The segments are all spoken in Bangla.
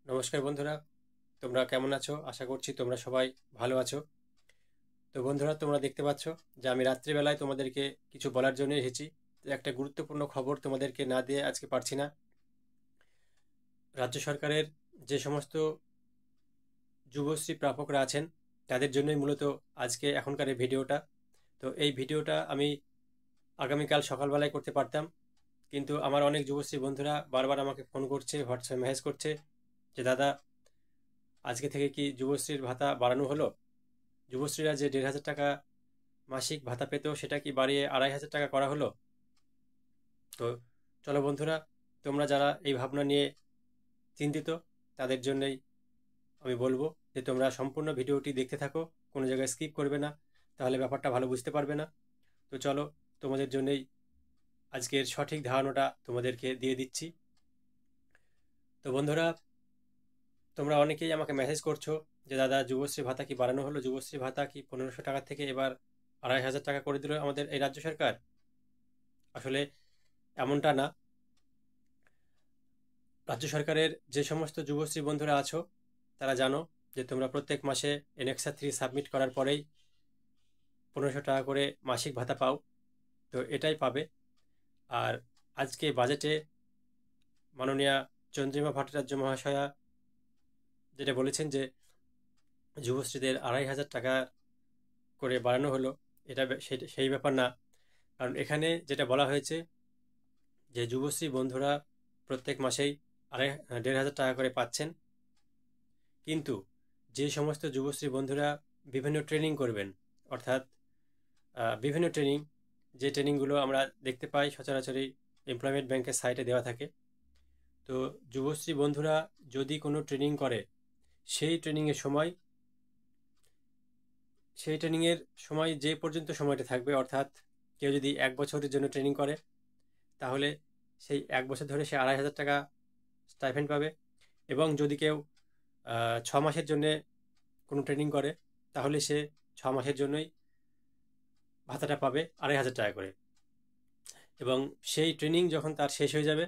নমস্কার বন্ধুরা, তোমরা কেমন আছো? আশা করছি তোমরা সবাই ভালো আছো। তো বন্ধুরা, তোমরা দেখতে পাচ্ছ যে আমি রাত্রিবেলায় তোমাদেরকে কিছু বলার জন্য এসেছি। তো একটা গুরুত্বপূর্ণ খবর তোমাদেরকে না দিয়ে আজকে পারছি না। রাজ্য সরকারের যে সমস্ত যুবশ্রী প্রাপকরা আছেন তাদের জন্যই মূলত আজকে এখনকার এই ভিডিওটা। তো এই ভিডিওটা আমি আগামীকাল সকালবেলায় করতে পারতাম, কিন্তু আমার অনেক যুবশ্রী বন্ধুরা বারবার আমাকে ফোন করছে, হোয়াটসঅ্যাপে মেসেজ করছে যে দাদা, আজকে থেকে কি যুবশ্রীর ভাতা বাড়ানো হলো? যুবশ্রীরা যে 1,500 টাকা মাসিক ভাতা পেত সেটা কি বাড়িয়ে 2,500 টাকা করা হলো? তো চলো বন্ধুরা, তোমরা যারা এই ভাবনা নিয়ে চিন্তিত তাদের জন্যই আমি বলবো যে তোমরা সম্পূর্ণ ভিডিওটি দেখতে থাকো, কোনো জায়গায় স্কিপ করবে না, তাহলে ব্যাপারটা ভালো বুঝতে পারবে না। তো চলো, তোমাদের জন্যই আজকের সঠিক ধারণাটা তোমাদেরকে দিয়ে দিচ্ছি। তো বন্ধুরা, তোমরা অনেকেই আমাকে মেসেজ করছো যে দাদা, যুবশ্রী ভাতা কি বাড়ানো হলো? যুবশ্রী ভাতা কি 1,500 টাকা থেকে এবার 2,500 টাকা করে দিল আমাদের এই রাজ্য সরকার? আসলে এমনটা না। রাজ্য সরকারের যে সমস্ত যুবশ্রী বন্ধুরা আছো তারা জানো যে তোমরা প্রত্যেক মাসে এনএক্সা 3 সাবমিট করার পরেই 1,500 টাকা করে মাসিক ভাতা পাও। তো এটাই পাবে। আর আজকে বাজেটে মাননীয়া চন্দ্রিমা ভট্টাচার্য মহাশয়া যেটা বলেছেন যে যুবশ্রীদের 2,500 টাকা করে বাড়ানো হলো, এটা সেই ব্যাপার না। কারণ এখানে যেটা বলা হয়েছে যে যুবশ্রী বন্ধুরা প্রত্যেক মাসেই 1,500 টাকা করে পাচ্ছেন, কিন্তু যে সমস্ত যুবশ্রী বন্ধুরা বিভিন্ন ট্রেনিং করবেন, অর্থাৎ বিভিন্ন ট্রেনিং, যে ট্রেনিংগুলো আমরা দেখতে পাই সচরাচরই এমপ্লয়মেন্ট ব্যাংকের সাইটে দেওয়া থাকে। তো যুবশ্রী বন্ধুরা যদি কোনো ট্রেনিং করে, সেই ট্রেনিংয়ের সময় যে পর্যন্ত সময়টা থাকবে, অর্থাৎ কেউ যদি 1 বছরের জন্য ট্রেনিং করে তাহলে সেই 1 বছর ধরে সে 2,500 টাকা স্টাইপেন্ড পাবে। এবং যদি কেউ 6 মাসের জন্যে কোনো ট্রেনিং করে তাহলে সে 6 মাসের জন্যই ভাতাটা পাবে 2,500 টাকা করে। এবং সেই ট্রেনিং যখন তার শেষ হয়ে যাবে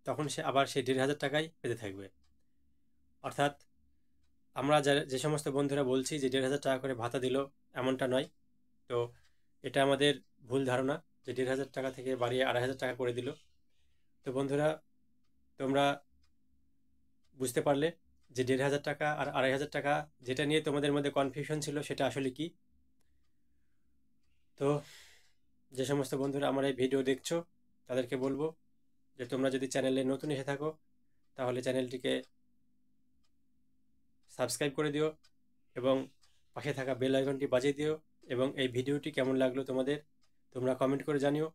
তখন সে আবার সেই 1,500 টাকাই পেতে থাকবে। অর্থাৎ আমরা যে সমস্ত বন্ধুরা বলছি যে 1,500 টাকা করে ভাতা দিল, এমনটা নয়। তো এটা আমাদের ভুল ধারণা যে 1,500 টাকা থেকে বাড়িয়ে 2,500 টাকা করে দিল। তো বন্ধুরা, তোমরা বুঝতে পারলে যে 1,500 টাকা আর 2,500 টাকা যেটা নিয়ে তোমাদের মধ্যে কনফিউশন ছিল সেটা আসলে কি। তো যে সমস্ত বন্ধুরা আমার এই ভিডিও দেখছো তাদেরকে বলবো যে তোমরা যদি চ্যানেলে নতুন এসে থাকো তাহলে চ্যানেলটিকে সাবস্ক্রাইব করে দিও এবং পাশে থাকা বেল আইকনটি বাজিয়ে দিও। এবং এই ভিডিওটি কেমন লাগলো তোমাদের, তোমরা কমেন্ট করে জানিও।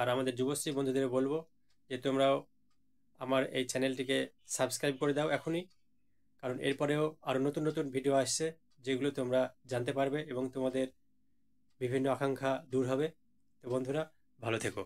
আর আমাদের যুবশ্রী বন্ধুদের বলবো যে তোমরাও আমার এই চ্যানেলটিকে সাবস্ক্রাইব করে দাও এখনই, কারণ এরপরেও আরও নতুন নতুন ভিডিও আসছে যেগুলো তোমরা জানতে পারবে এবং তোমাদের বিভিন্ন আকাঙ্ক্ষা দূর হবে। তো বন্ধুরা, ভালো থেকো।